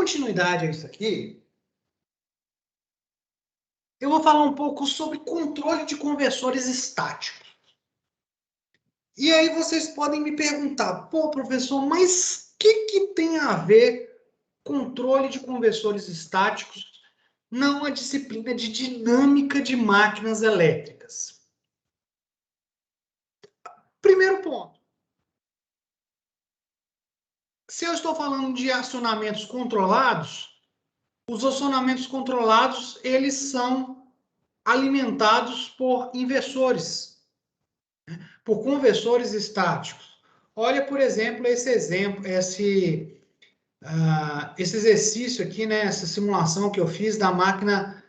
continuidade a isso aqui, eu vou falar um pouco sobre controle de conversores estáticos. E aí vocês podem me perguntar, pô, professor, mas o que tem a ver controle de conversores estáticos não a disciplina de dinâmica de máquinas elétricas? Primeiro ponto. Se eu estou falando de acionamentos controlados, os acionamentos controlados, eles são alimentados por inversores, por conversores estáticos. Olha, por exemplo, esse exercício aqui, né, essa simulação que eu fiz da máquina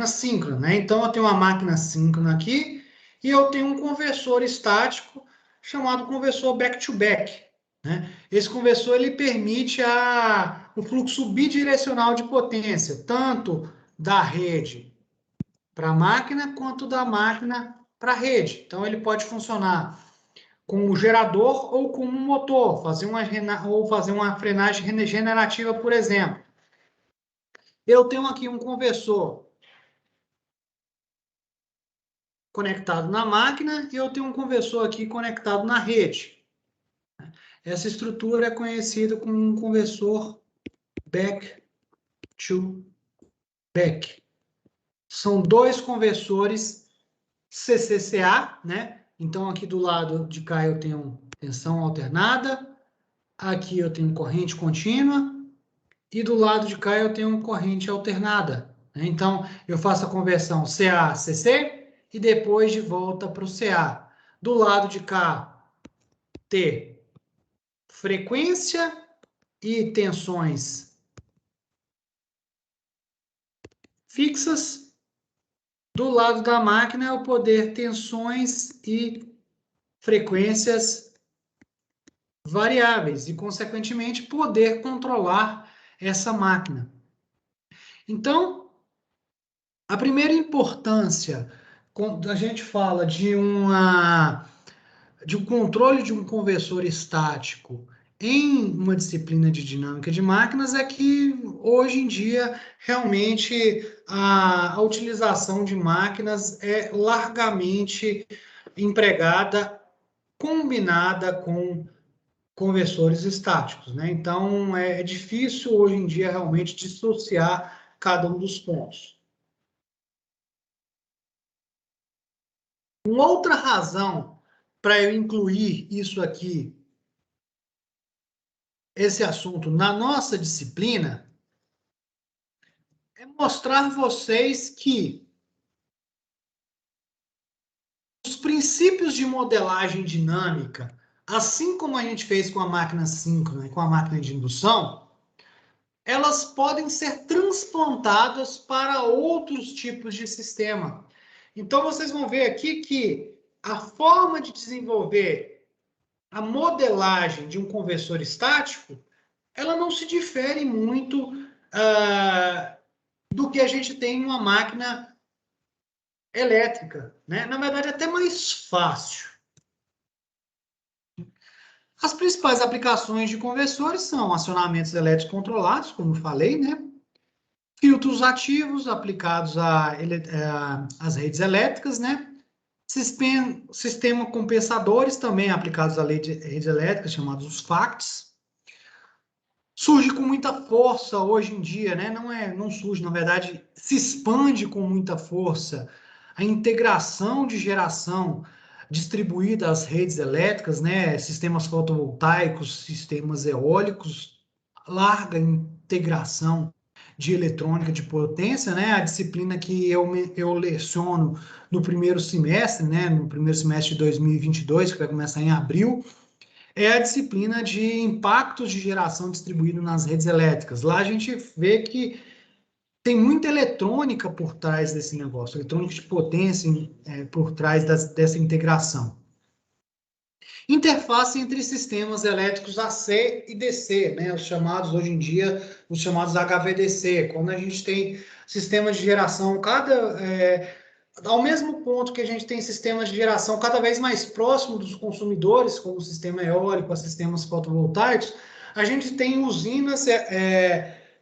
síncrona, né? Então, eu tenho uma máquina síncrona aqui e eu tenho um conversor estático chamado conversor back-to-back, né? Esse conversor ele permite o fluxo bidirecional de potência, tanto da rede para a máquina, quanto da máquina para a rede. Então, ele pode funcionar como gerador ou como motor, fazer uma frenagem regenerativa, por exemplo. Eu tenho aqui um conversor conectado na máquina e eu tenho um conversor aqui conectado na rede. Essa estrutura é conhecida como um conversor back-to-back. São dois conversores CCCA, né? Então, aqui do lado de cá eu tenho tensão alternada, aqui eu tenho corrente contínua, e do lado de cá eu tenho corrente alternada, né? Então, eu faço a conversão CA-CC e depois de volta para o CA. Do lado de cá, ter frequência e tensões fixas. Do lado da máquina, eu poder tensões e frequências variáveis e, consequentemente, poder controlar essa máquina. Então, a primeira importância, quando a gente fala de um controle de um conversor estático em uma disciplina de dinâmica de máquinas, é que hoje em dia realmente a utilização de máquinas é largamente empregada, combinada com conversores estáticos, né? Então é difícil hoje em dia realmente dissociar cada um dos pontos. Uma outra razão para eu incluir isso aqui, esse assunto na nossa disciplina, é mostrar a vocês que os princípios de modelagem dinâmica, assim como a gente fez com a máquina síncrona e com a máquina de indução, elas podem ser transplantadas para outros tipos de sistema. Então, vocês vão ver aqui que a forma de desenvolver a modelagem de um conversor estático, ela não se difere muito do que a gente tem em uma máquina elétrica, né? Na verdade, é até mais fácil. As principais aplicações de conversores são acionamentos elétricos controlados, como eu falei, né? Filtros ativos aplicados às redes elétricas, né? Sistema compensadores também aplicados à redes elétricas, chamados os FACTs. Surge com muita força hoje em dia, né? Não surge, na verdade, se expande com muita força a integração de geração distribuída às redes elétricas, né? Sistemas fotovoltaicos, sistemas eólicos, larga integração de eletrônica de potência, né? A disciplina que eu leciono no primeiro semestre, né? No primeiro semestre de 2022, que vai começar em abril, é a disciplina de impactos de geração distribuído nas redes elétricas. Lá a gente vê que tem muita eletrônica por trás desse negócio, eletrônica de potência por trás dessa integração. Interface entre sistemas elétricos AC e DC, né? Os chamados, hoje em dia, os chamados HVDC, quando a gente tem sistemas de geração, ao mesmo ponto que a gente tem sistemas de geração cada vez mais próximos dos consumidores, como o sistema eólico, sistemas fotovoltaicos, A gente tem usinas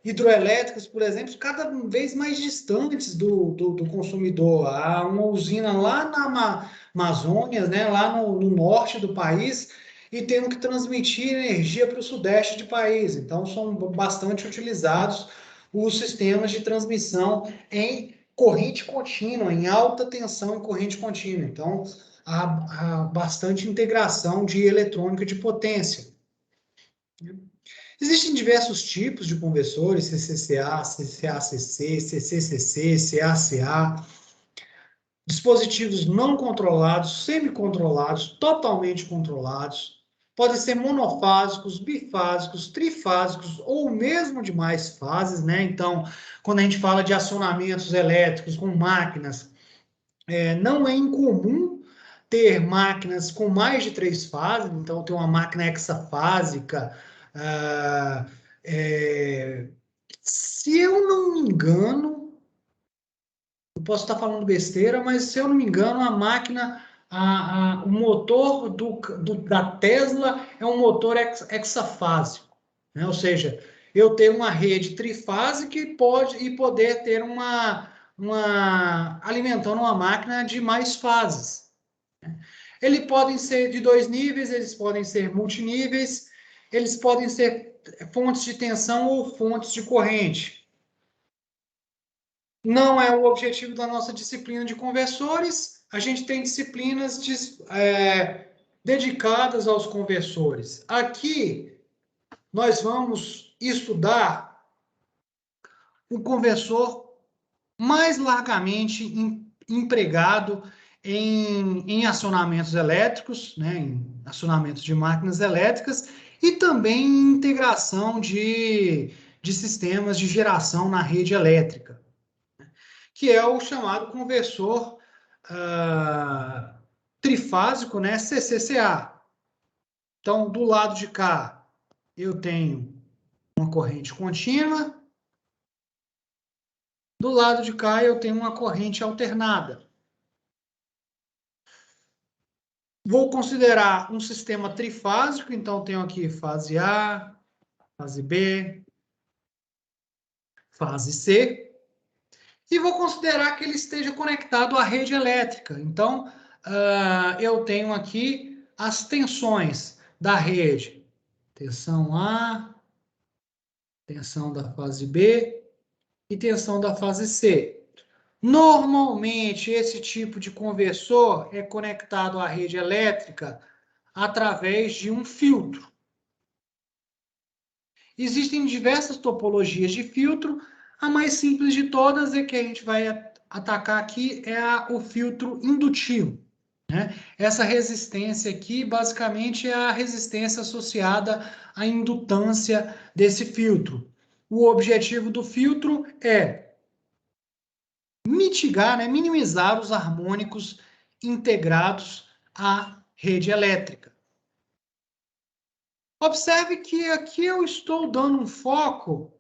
hidroelétricas, por exemplo, cada vez mais distantes do consumidor. Há uma usina lá na Amazônia, né, lá no norte do país, e tendo que transmitir energia para o sudeste do país. Então, são bastante utilizados os sistemas de transmissão em corrente contínua, em alta tensão em corrente contínua. Então, há bastante integração de eletrônica de potência. Existem diversos tipos de conversores, CCCA, CCACC, CCCC, CACA, dispositivos não controlados, semicontrolados, totalmente controlados, podem ser monofásicos, bifásicos, trifásicos ou mesmo de mais fases, né? Então, quando a gente fala de acionamentos elétricos com máquinas, não é incomum ter máquinas com mais de 3 fases, então tem uma máquina hexafásica. ah, é, Se eu não me engano, eu posso estar falando besteira, mas se eu não me engano, a máquina, o motor da Tesla é um motor hexafásico, né? Ou seja, eu tenho uma rede trifásica e poder ter alimentando uma máquina de mais fases. Eles podem ser de 2 níveis, eles podem ser multiníveis, eles podem ser fontes de tensão ou fontes de corrente. Não é o objetivo da nossa disciplina de conversores. A gente tem disciplinas dedicadas aos conversores. Aqui, nós vamos estudar o conversor mais largamente empregado em acionamentos elétricos, né, em acionamentos de máquinas elétricas e também em integração de sistemas de geração na rede elétrica, que é o chamado conversor trifásico, né, CCCA. Então, do lado de cá, eu tenho uma corrente contínua, do lado de cá, eu tenho uma corrente alternada. Vou considerar um sistema trifásico, então tenho aqui fase A, fase B, fase C, e vou considerar que ele esteja conectado à rede elétrica. Então, eu tenho aqui as tensões da rede. Tensão A, tensão da fase B e tensão da fase C. Normalmente, esse tipo de conversor é conectado à rede elétrica através de um filtro. Existem diversas topologias de filtro. A mais simples de todas é que a gente vai atacar aqui o filtro indutivo, né? Essa resistência aqui, basicamente, é a resistência associada à indutância desse filtro. O objetivo do filtro é mitigar, né, minimizar os harmônicos integrados à rede elétrica. Observe que aqui eu estou dando um foco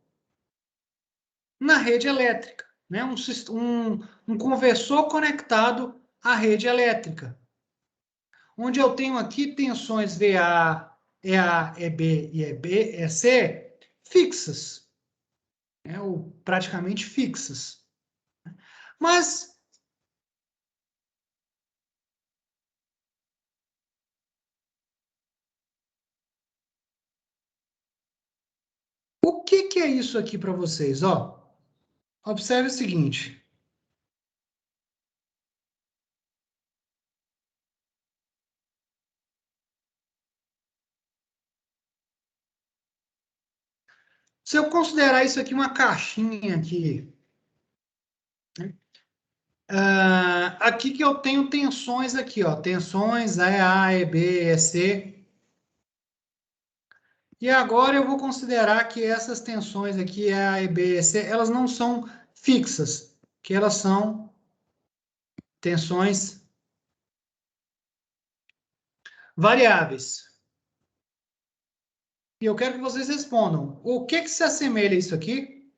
na rede elétrica, né? Um conversor conectado à rede elétrica, onde eu tenho aqui tensões VA, EA, EB e EC fixas, né? Ou praticamente fixas. Mas o que é isso aqui para vocês? Ó, observe o seguinte. Se eu considerar isso aqui uma caixinha aqui, né? Aqui que eu tenho tensões aqui, ó, tensões EA, EB, EC. E agora eu vou considerar que essas tensões aqui, EA, EB, EC, elas não são fixas, que elas são tensões variáveis. E eu quero que vocês respondam. O que se assemelha a isso aqui?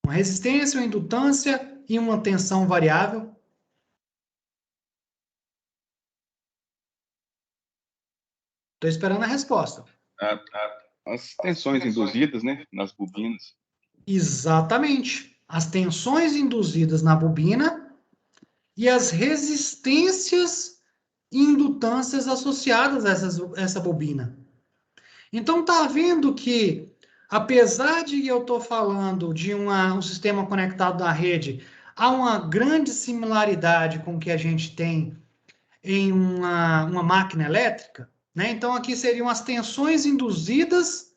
Uma resistência, uma indutância e uma tensão variável. Estou esperando a resposta. As tensões induzidas, né, nas bobinas. Exatamente. As tensões induzidas na bobina e as resistências e indutâncias associadas a essa bobina. Então, tá vendo que, apesar de eu estou falando de um sistema conectado na rede, há uma grande similaridade com o que a gente tem em uma máquina elétrica, né? Então, aqui seriam as tensões induzidas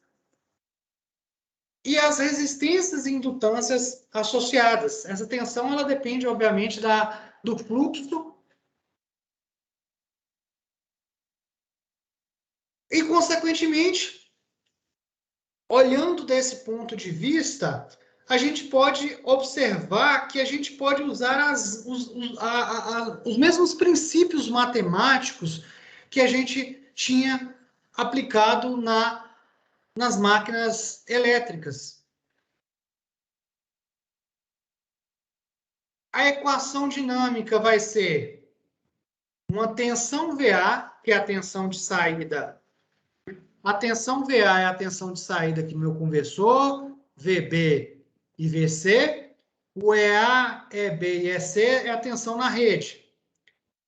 e as resistências e indutâncias associadas. Essa tensão, ela depende, obviamente, do fluxo e, consequentemente, olhando desse ponto de vista, a gente pode observar que a gente pode usar os mesmos princípios matemáticos que a gente tinha aplicado nas máquinas elétricas. A equação dinâmica vai ser uma tensão VA, que é a tensão de saída. A tensão VA é a tensão de saída aqui no meu conversor, VB e VC. O EA, EB e EC é a tensão na rede.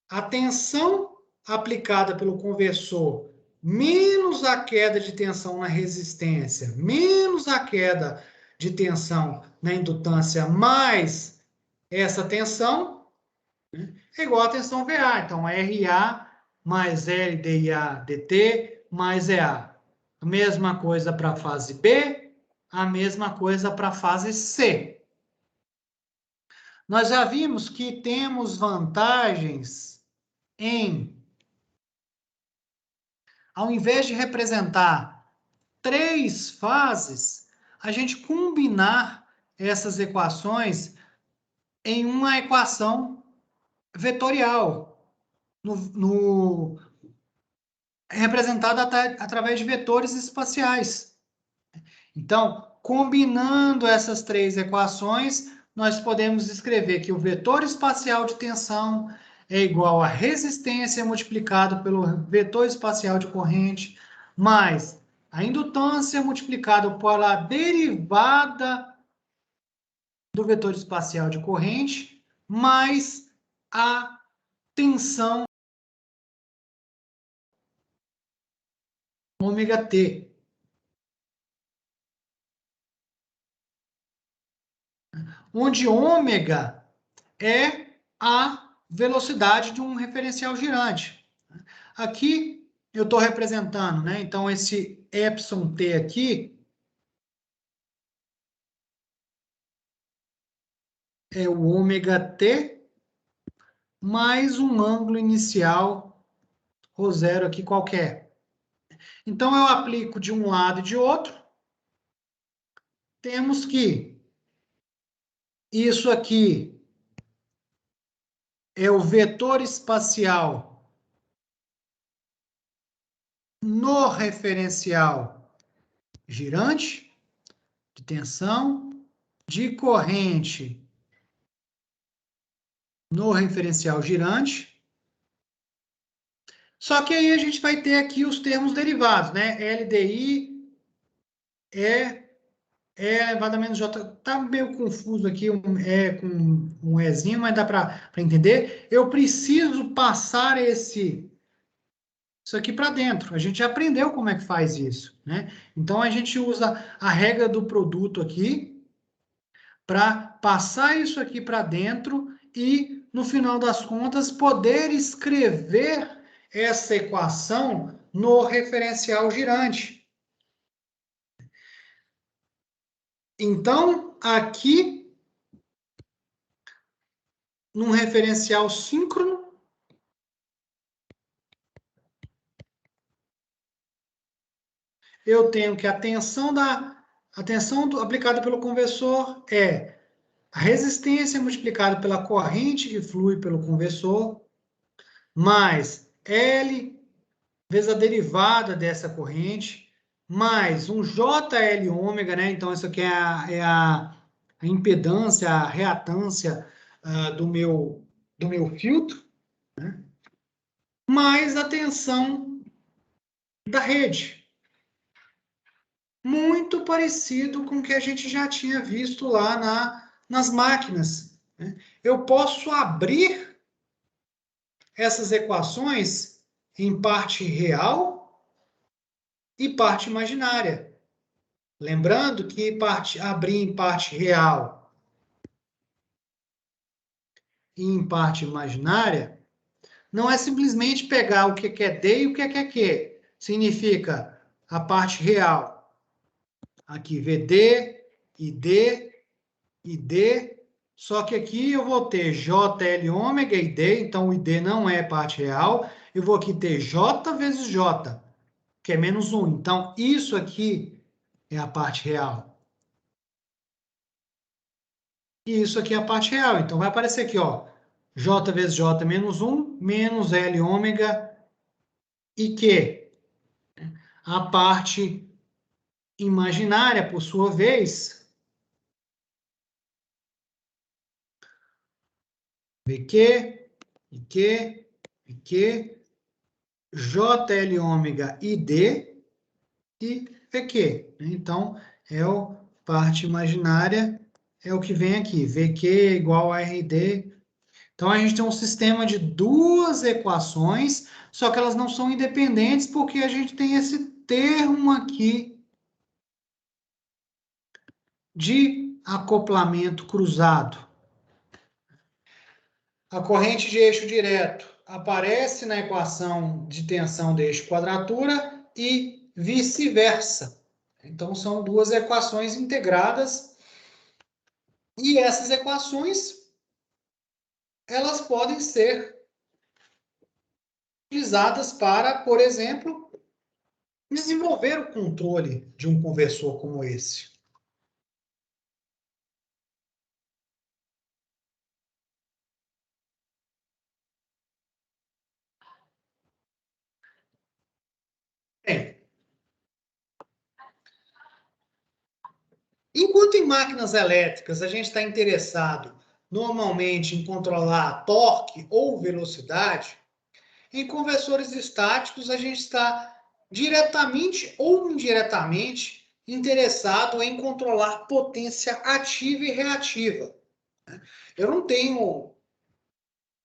A tensão aplicada pelo conversor menos a queda de tensão na resistência, menos a queda de tensão na indutância, mais essa tensão, né, é igual a tensão VA. Então, RA mais LDIA dt mais EA. A mesma coisa para a fase B, a mesma coisa para a fase C. Nós já vimos que temos vantagens em, ao invés de representar 3 fases, a gente combinar essas equações em uma equação vetorial, representada através de vetores espaciais. Então, combinando essas 3 equações, nós podemos escrever que o vetor espacial de tensão é igual a resistência multiplicado pelo vetor espacial de corrente, mais a indutância multiplicado pela derivada do vetor espacial de corrente, mais a tensão ômega t. Onde ômega é a velocidade de um referencial girante. Aqui eu estou representando, né? Então, esse epsilon t aqui é o ômega t mais um ângulo inicial ρ0 aqui qualquer. Então, eu aplico de um lado e de outro. Temos que isso aqui é o vetor espacial no referencial girante, de tensão, de corrente no referencial girante. Só que aí a gente vai ter aqui os termos derivados, né? LDI é elevado a menos J. Tá meio confuso aqui, com um Ezinho, mas dá para entender. Eu preciso passar isso aqui para dentro. A gente já aprendeu como é que faz isso, né? Então, a gente usa a regra do produto aqui para passar isso aqui para dentro e, no final das contas, poder escrever essa equação no referencial girante. Então, aqui, num referencial síncrono, eu tenho que a tensão aplicada pelo conversor é a resistência multiplicada pela corrente que flui pelo conversor, mais L vezes a derivada dessa corrente, mais um JL ômega, né? Então, isso aqui é a impedância, a reatância do meu filtro, né? Mais a tensão da rede. Muito parecido com o que a gente já tinha visto lá nas máquinas, né? Eu posso abrir essas equações em parte real e parte imaginária. Lembrando que abrir em parte real e em parte imaginária não é simplesmente pegar o que é D e o que é Q. Significa a parte real. Aqui, VD, ID, ID. Só que aqui eu vou ter JL ômega e D, então o ID não é parte real. Eu vou aqui ter J vezes J, que é menos 1. Então, isso aqui é a parte real. E isso aqui é a parte real. Então, vai aparecer aqui, ó, J vezes J menos 1, menos L ômega e Q. A parte imaginária, por sua vez, VQ, IQ, IQ, JL ômega e D e VQ. Então, parte imaginária é o que vem aqui. VQ igual a RD. Então, a gente tem um sistema de duas equações, só que elas não são independentes porque a gente tem esse termo aqui de acoplamento cruzado. A corrente de eixo direto aparece na equação de tensão de eixo quadratura e vice-versa. Então, são duas equações integradas e essas equações elas podem ser utilizadas para, por exemplo, desenvolver o controle de um conversor como esse. Bem, enquanto em máquinas elétricas a gente está interessado normalmente em controlar torque ou velocidade, em conversores estáticos a gente está diretamente ou indiretamente interessado em controlar potência ativa e reativa. Eu não tenho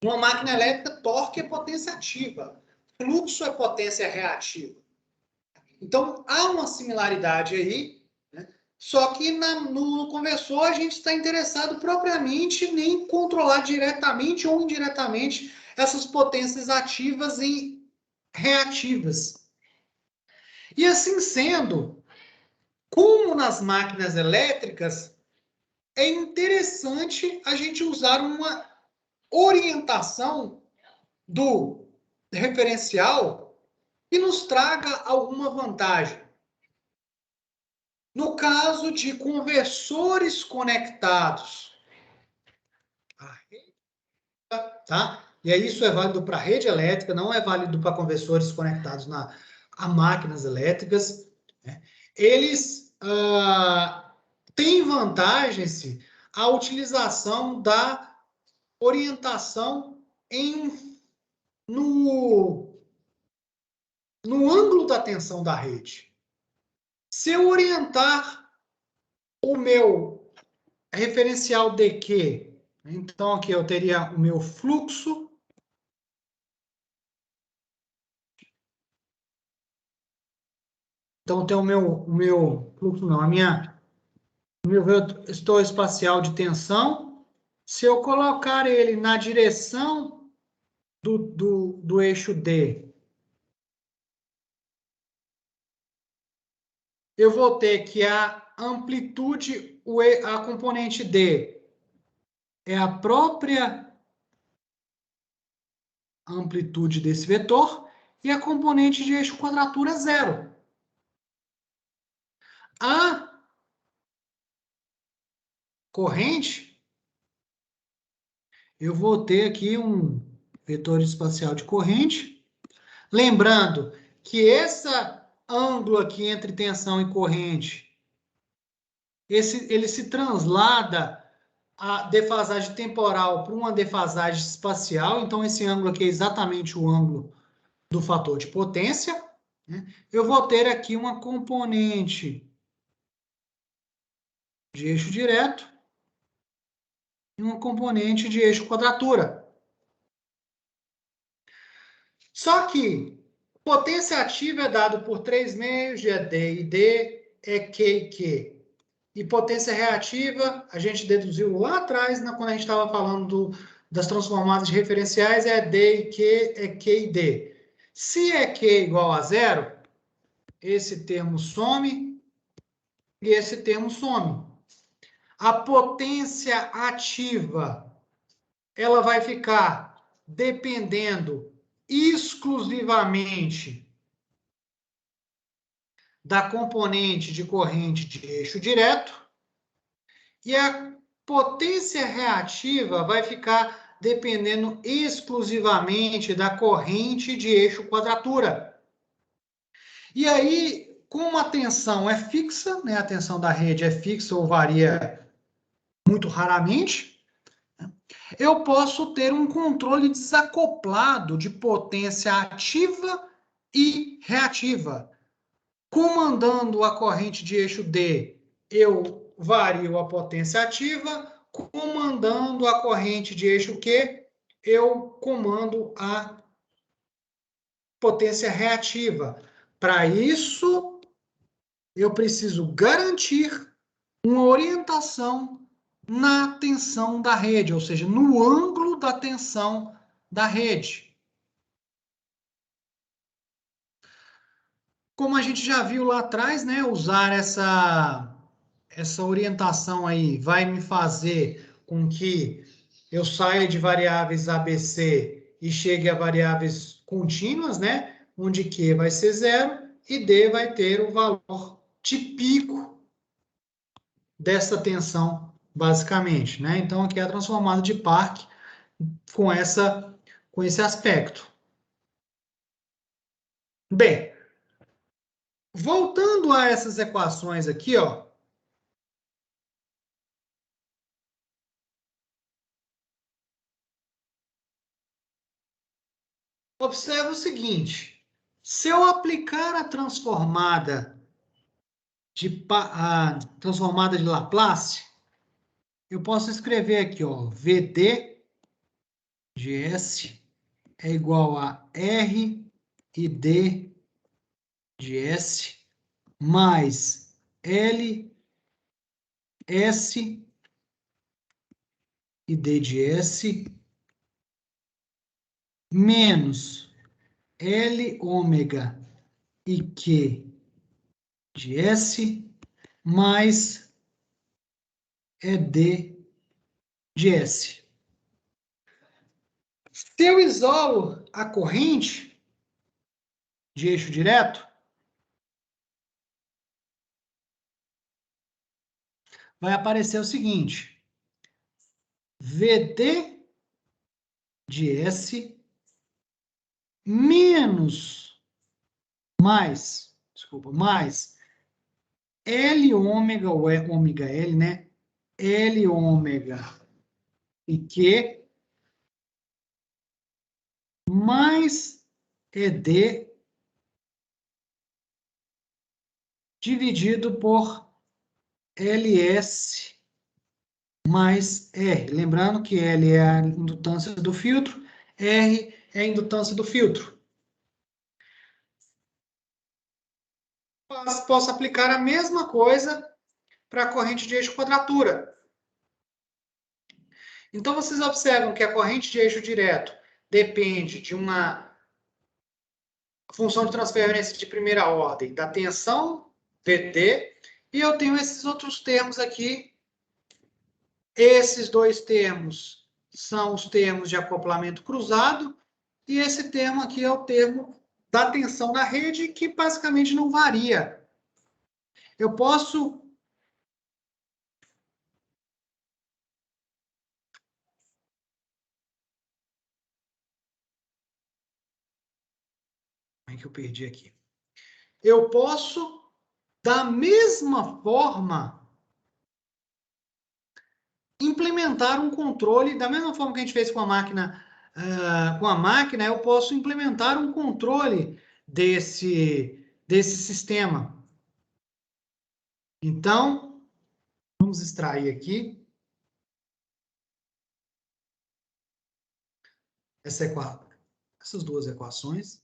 uma máquina elétrica, torque é potência ativa, fluxo é potência reativa. Então há uma similaridade aí, né? Só que no conversor a gente está interessado propriamente em controlar diretamente ou indiretamente essas potências ativas e reativas. E assim sendo, como nas máquinas elétricas, é interessante a gente usar uma orientação do referencial que nos traga alguma vantagem. No caso de conversores conectados, tá? E aí isso é válido para a rede elétrica, não é válido para conversores conectados a máquinas elétricas, né? Eles têm vantagens a utilização da orientação no ângulo da tensão da rede. Se eu orientar o meu referencial DQ, então aqui eu teria o meu fluxo, então tem o meu fluxo, não, o meu vetor espacial de tensão. Se eu colocar ele na direção do eixo D, eu vou ter que a amplitude, a componente D, é a própria amplitude desse vetor, e a componente de eixo quadratura é zero. A corrente, eu vou ter aqui um vetor espacial de corrente. Lembrando que esse ângulo aqui entre tensão e corrente, ele se translada a defasagem temporal para uma defasagem espacial. Então, esse ângulo aqui é exatamente o ângulo do fator de potência. né? Eu vou ter aqui uma componente de eixo direto e uma componente de eixo quadratura. Só que potência ativa é dado por 3 meios de ED e D, EQ e Q. E potência reativa, a gente deduziu lá atrás, quando a gente estava falando das transformadas de referenciais, é D e Q, é Q e D. Se é Q igual a zero, esse termo some e esse termo some. A potência ativa, ela vai ficar dependendo exclusivamente da componente de corrente de eixo direto, e a potência reativa vai ficar dependendo exclusivamente da corrente de eixo quadratura. E aí, como a tensão é fixa, né, a tensão da rede é fixa ou varia muito raramente, eu posso ter um controle desacoplado de potência ativa e reativa. Comandando a corrente de eixo D, eu vario a potência ativa. Comandando a corrente de eixo Q, eu comando a potência reativa. Para isso, eu preciso garantir uma orientação na tensão da rede, ou seja, no ângulo da tensão da rede. Como a gente já viu lá atrás, né, usar essa orientação aí vai me fazer com que eu saia de variáveis ABC e chegue a variáveis contínuas, né, onde Q vai ser zero e D vai ter o valor de pico dessa tensão, basicamente, né? Então, aqui é a transformada de Park com esse aspecto. Bem, voltando a essas equações aqui, ó, observa o seguinte: se eu aplicar a transformada de Laplace, eu posso escrever aqui, ó, VD de S é igual a R e D de S mais L S e D de S menos L ômega e Q de S mais ED de S. Se eu isolo a corrente de eixo direto, vai aparecer o seguinte: VD de S menos mais L ômega, ou é ômega L, né? L ômega e Q mais ED dividido por LS mais R. Lembrando que L é a indutância do filtro, R é a indutância do filtro. Posso aplicar a mesma coisa para a corrente de eixo quadratura. Então, vocês observam que a corrente de eixo direto depende de uma função de transferência de primeira ordem da tensão, VT, e eu tenho esses outros termos aqui. Esses dois termos são os termos de acoplamento cruzado, e esse termo aqui é o termo da tensão na rede, que basicamente não varia. Eu posso... Como é que eu perdi aqui? Eu posso, da mesma forma, implementar um controle, da mesma forma que a gente fez com a máquina, eu posso implementar um controle desse sistema. Então, vamos extrair aqui essas duas equações.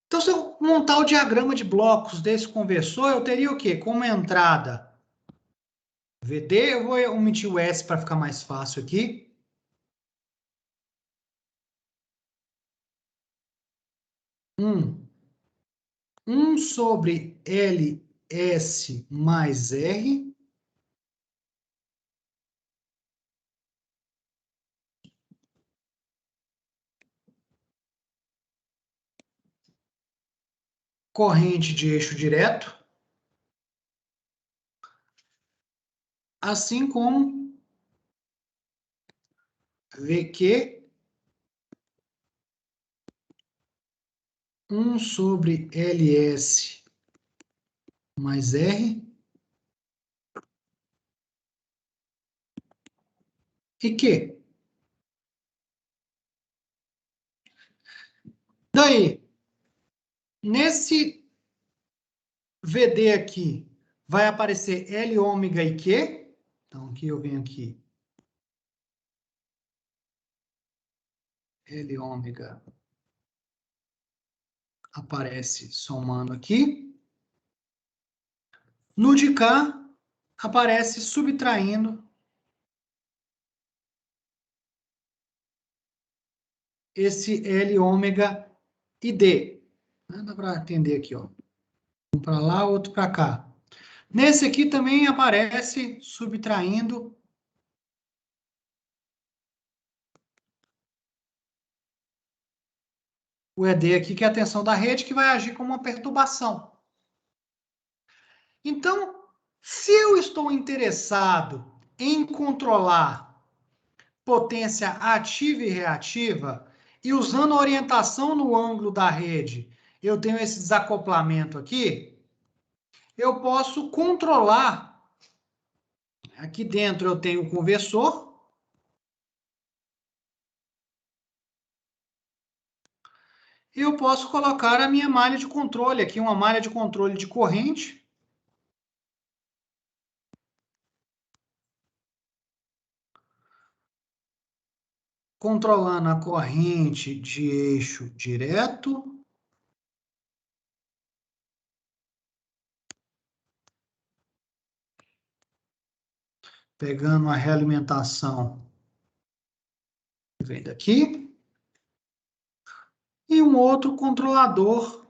Então, se eu montar o diagrama de blocos desse conversor, eu teria o quê? Como entrada VD, eu vou omitir o S para ficar mais fácil aqui. Um sobre LS mais R. Corrente de eixo direto. Assim como VQ 1 sobre LS mais R. E Q. Daí, nesse VD aqui, vai aparecer L ômega e Q. Então, aqui eu venho aqui. L ômega aparece somando aqui. No de cá, aparece subtraindo esse L ômega e D. Dá para entender aqui, ó. Um para lá, outro para cá. Nesse aqui também aparece subtraindo o ED aqui, que é a tensão da rede, que vai agir como uma perturbação. Então, se eu estou interessado em controlar potência ativa e reativa, e usando a orientação no ângulo da rede, eu tenho esse desacoplamento aqui, eu posso controlar. Aqui dentro eu tenho o conversor. Eu posso colocar a minha malha de controle aqui, uma malha de controle de corrente. Controlando a corrente de eixo direto. Pegando a realimentação que vem daqui. E um outro controlador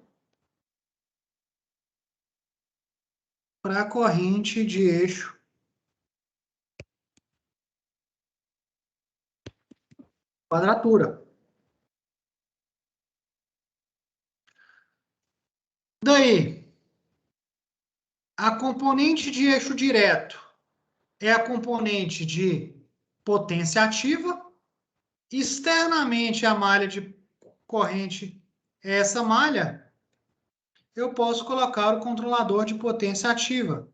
para a corrente de eixo quadratura. Daí, a componente de eixo direto é a componente de potência ativa. Externamente, a malha de corrente é essa malha. Eu posso colocar o controlador de potência ativa.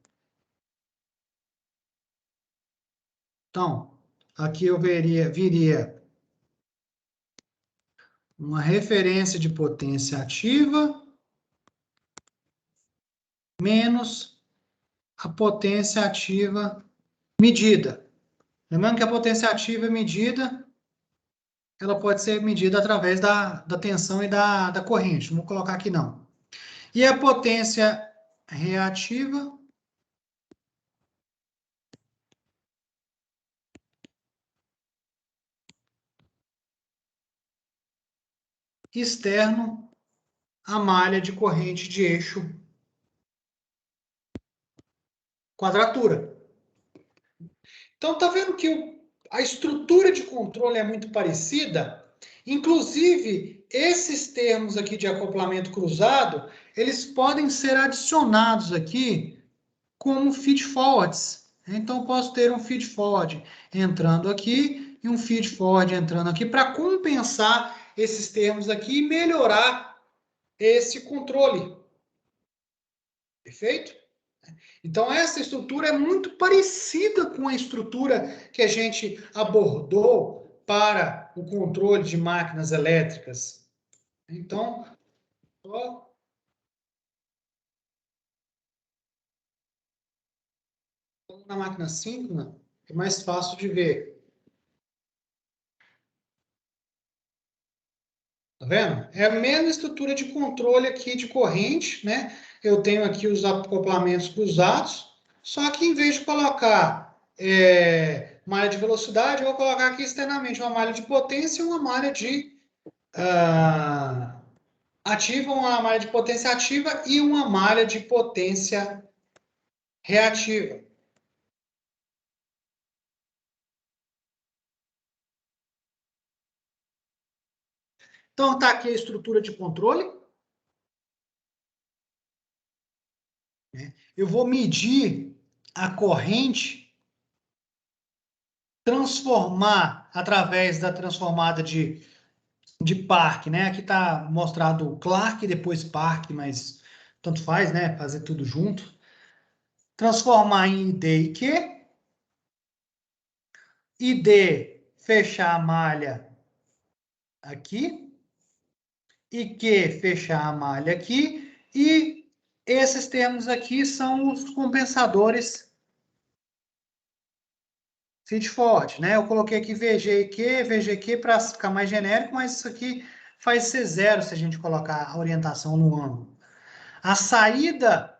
Então, aqui eu viria uma referência de potência ativa menos a potência ativa medida. Lembrando que a potência ativa medida, ela pode ser medida através da tensão e da corrente. Não vou colocar aqui, não. E a potência reativa externo à malha de corrente de eixo quadratura. Então, tá vendo que a estrutura de controle é muito parecida? Inclusive, esses termos aqui de acoplamento cruzado, eles podem ser adicionados aqui como feed-forwards. Então, eu posso ter um feed-forward entrando aqui e um feed-forward entrando aqui para compensar esses termos aqui e melhorar esse controle. Perfeito? Então, essa estrutura é muito parecida com a estrutura que a gente abordou para o controle de máquinas elétricas. Então, só na máquina síncrona é mais fácil de ver. Tá vendo? É a mesma estrutura de controle aqui de corrente, né? Eu tenho aqui os acoplamentos cruzados, só que em vez de colocar malha de velocidade, eu vou colocar aqui externamente uma malha de potência e uma malha de ativa, uma malha de potência ativa e uma malha de potência reativa. Então, está aqui a estrutura de controle. Eu vou medir a corrente, transformar através da transformada de Park, né? Aqui está mostrado Clark, depois Park, mas tanto faz, né? Fazer tudo junto. Transformar em ID e Q. ID, fechar a malha aqui. E Q, fechar a malha aqui. E esses termos aqui são os compensadores Sitford, né? Eu coloquei aqui VG e Q, VGQ para ficar mais genérico, mas isso aqui faz ser zero se a gente colocar a orientação no ângulo. A saída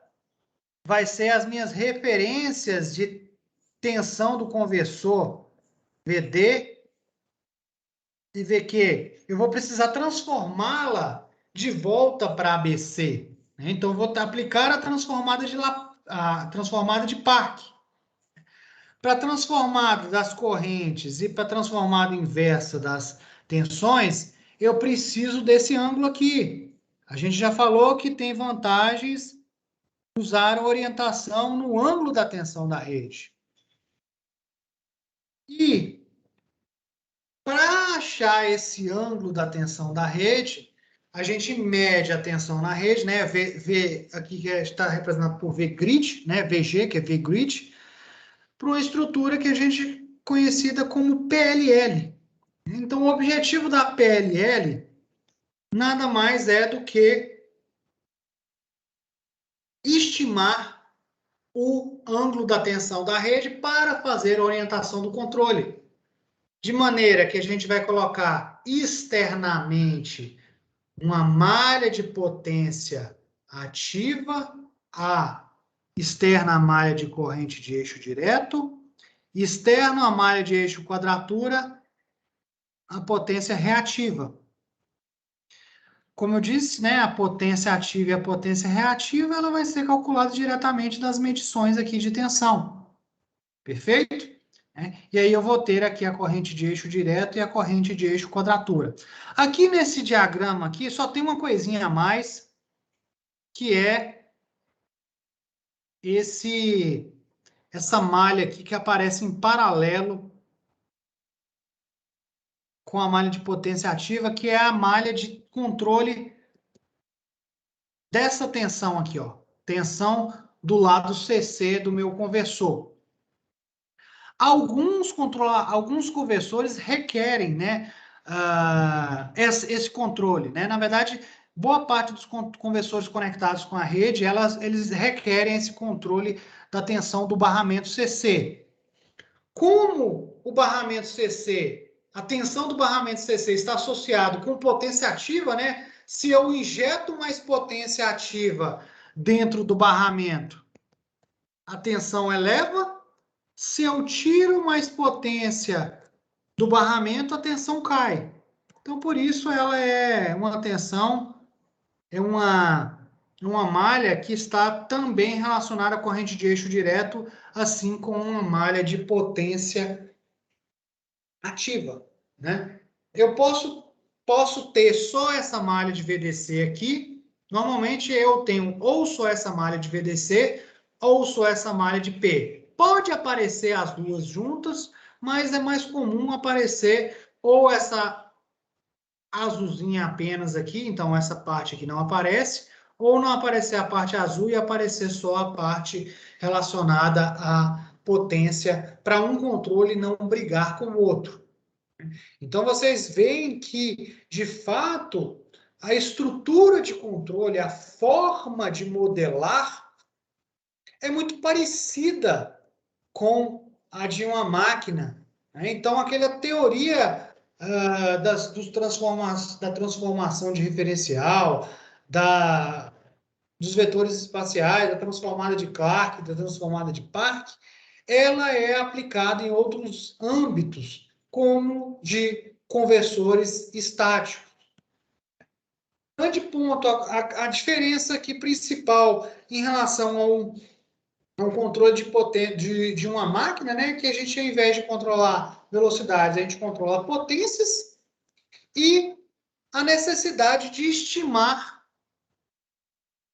vai ser as minhas referências de tensão do conversor VD e VQ. Eu vou precisar transformá-la de volta para ABC. Né? Então, eu vou aplicar a transformada de Park. Para a transformada das correntes e para a transformada inversa das tensões, eu preciso desse ângulo aqui. A gente já falou que tem vantagens usar a orientação no ângulo da tensão da rede. E para achar esse ângulo da tensão da rede, a gente mede a tensão na rede, né? V aqui que está representado por V grid, né? VG, que é V grid, para uma estrutura que a gente conhecida como PLL. Então, o objetivo da PLL nada mais é do que estimar o ângulo da tensão da rede para fazer a orientação do controle. De maneira que a gente vai colocar externamente uma malha de potência ativa, a externa a malha de corrente de eixo direto, externo a malha de eixo quadratura, a potência reativa. Como eu disse, né, a potência ativa e a potência reativa, ela vai ser calculada diretamente das medições aqui de tensão. Perfeito? E aí eu vou ter aqui a corrente de eixo direto e a corrente de eixo quadratura. Aqui nesse diagrama aqui só tem uma coisinha a mais, que é essa malha aqui que aparece em paralelo com a malha de potência ativa, que é a malha de controle dessa tensão aqui, ó. Tensão do lado CC do meu conversor. Alguns conversores requerem, né, esse controle, né? Na verdade, boa parte dos conversores conectados com a rede, eles requerem esse controle da tensão do barramento CC. Como o barramento CC, a tensão do barramento CC está associado com potência ativa, né? Se eu injeto mais potência ativa dentro do barramento, a tensão eleva. Se eu tiro mais potência do barramento, a tensão cai. Então, por isso, ela é uma tensão, é uma malha que está também relacionada à corrente de eixo direto, assim como uma malha de potência ativa. Né? Eu posso ter só essa malha de VDC aqui. Normalmente, eu tenho ou só essa malha de VDC ou só essa malha de P. Pode aparecer as duas juntas, mas é mais comum aparecer ou essa azulzinha apenas aqui, então essa parte aqui não aparece, ou não aparecer a parte azul e aparecer só a parte relacionada à potência, para um controle não brigar com o outro. Então, vocês veem que, de fato, a estrutura de controle, a forma de modelar, é muito parecida com a de uma máquina, né? Então, aquela teoria da transformação de referencial, dos vetores espaciais, da transformada de Clarke, da transformada de Park, ela é aplicada em outros âmbitos, como de conversores estáticos. Grande ponto, a diferença aqui principal em relação ao controle de potência de uma máquina, né, que a gente, ao invés de controlar velocidades, a gente controla potências, e a necessidade de estimar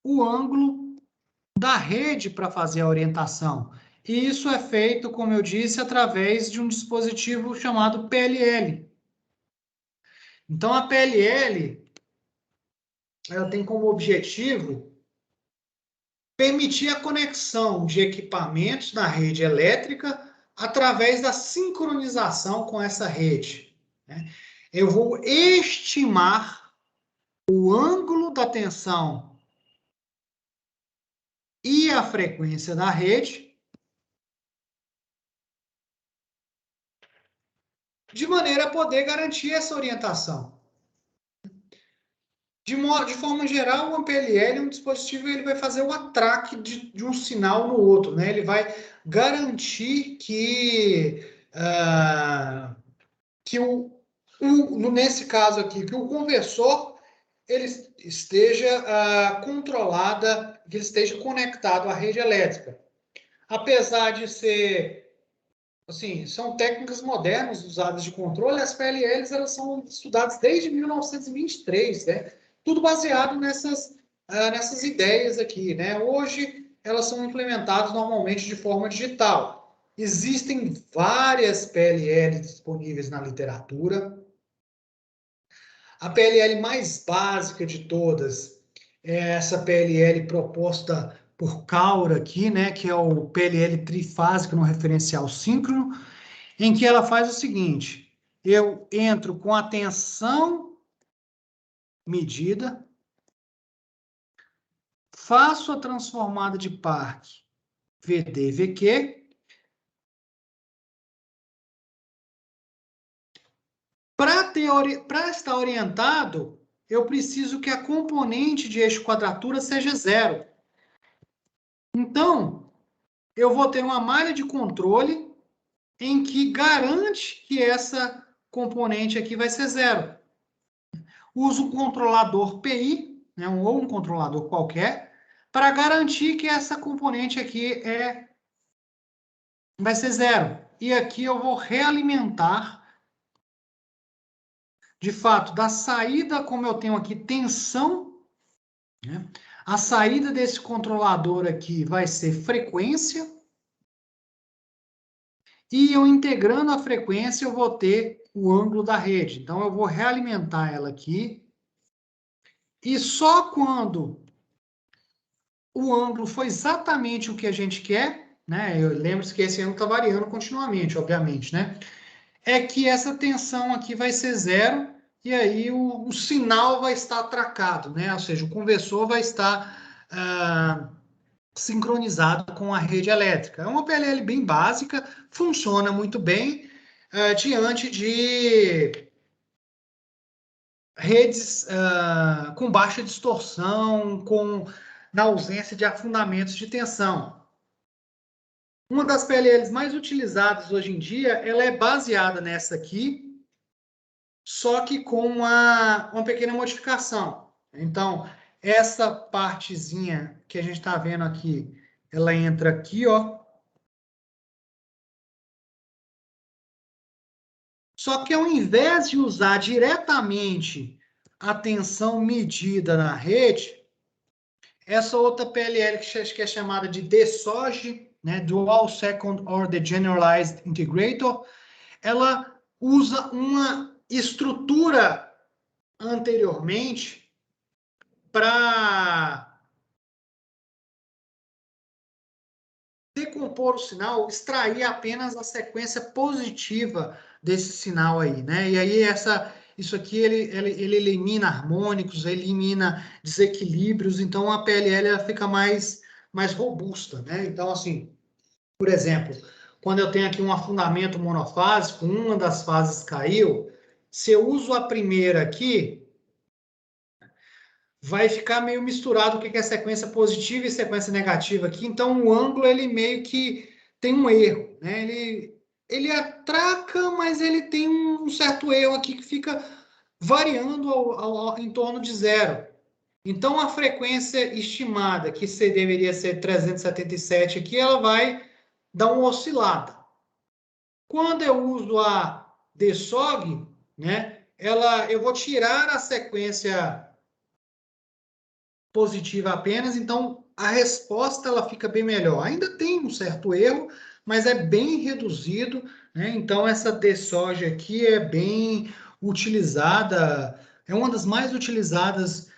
o ângulo da rede para fazer a orientação. E isso é feito, como eu disse, através de um dispositivo chamado PLL. Então, a PLL, ela tem como objetivo permitir a conexão de equipamentos na rede elétrica através da sincronização com essa rede, né? Eu vou estimar o ângulo da tensão e a frequência da rede de maneira a poder garantir essa orientação. De forma geral, o PLL é um dispositivo, ele vai fazer o atraque de um sinal no outro, né? Ele vai garantir que nesse caso aqui, que o conversor ele esteja controlada, que ele esteja conectado à rede elétrica. Apesar de ser, assim, são técnicas modernas usadas de controle, as PLLs elas são estudadas desde 1923, né? Tudo baseado nessas ideias aqui, né? Hoje, elas são implementadas normalmente de forma digital. Existem várias PLLs disponíveis na literatura. A PLL mais básica de todas é essa PLL proposta por Kaura aqui, né? Que é o PLL trifásico no referencial síncrono, em que ela faz o seguinte: eu entro com a tensão medida, faço a transformada de Park VD VQ, para estar orientado, eu preciso que a componente de eixo quadratura seja zero. Então, eu vou ter uma malha de controle em que garante que essa componente aqui vai ser zero. Uso um controlador PI, né, ou um controlador qualquer, para garantir que essa componente aqui vai ser zero. E aqui eu vou realimentar, de fato, da saída, como eu tenho aqui tensão, né, a saída desse controlador aqui vai ser frequência, e eu integrando a frequência, eu vou ter o ângulo da rede. Então, eu vou realimentar ela aqui, e só quando o ângulo for exatamente o que a gente quer, né? Lembre-se que esse ângulo está variando continuamente, obviamente, né? É que essa tensão aqui vai ser zero, e aí o sinal vai estar atracado, né? Ou seja, o conversor vai estar sincronizado com a rede elétrica. É uma PLL bem básica, funciona muito bem diante de redes com baixa distorção, na ausência de afundamentos de tensão. Uma das PLLs mais utilizadas hoje em dia, ela é baseada nessa aqui, só que com uma pequena modificação. Então, essa partezinha que a gente está vendo aqui, ela entra aqui, ó. Só que ao invés de usar diretamente a tensão medida na rede, essa outra PLL que é chamada de DSOG, né, Dual Second Order Generalized Integrator, ela usa uma estrutura anteriormente para decompor o sinal, extrair apenas a sequência positiva desse sinal aí, né? E aí isso aqui ele elimina harmônicos, elimina desequilíbrios, então a PLL ela fica mais robusta, né? Então, assim, por exemplo, quando eu tenho aqui um afundamento monofásico, uma das fases caiu, se eu uso a primeira aqui, vai ficar meio misturado o que é sequência positiva e sequência negativa aqui. Então, o ângulo, ele meio que tem um erro, né? Ele atraca, mas ele tem um certo erro aqui que fica variando em torno de zero. Então, a frequência estimada, que deveria ser 377 aqui, ela vai dar uma oscilada. Quando eu uso a DSOG, né, eu vou tirar a sequência positiva apenas, então a resposta ela fica bem melhor. Ainda tem um certo erro, mas é bem reduzido, né? Então essa DSOG aqui é bem utilizada, é uma das mais utilizadas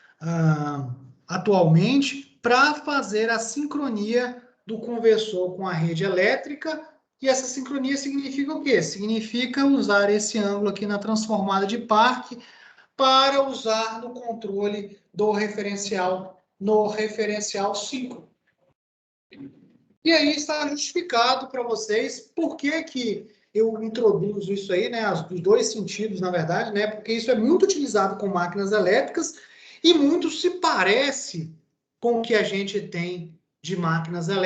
atualmente para fazer a sincronia do conversor com a rede elétrica. E essa sincronia significa o quê? Significa usar esse ângulo aqui na transformada de Park para usar no controle do referencial, no referencial 5. E aí está justificado para vocês por que eu introduzo isso aí, né? Os dois sentidos, na verdade, né? Porque isso é muito utilizado com máquinas elétricas e muito se parece com o que a gente tem de máquinas elétricas.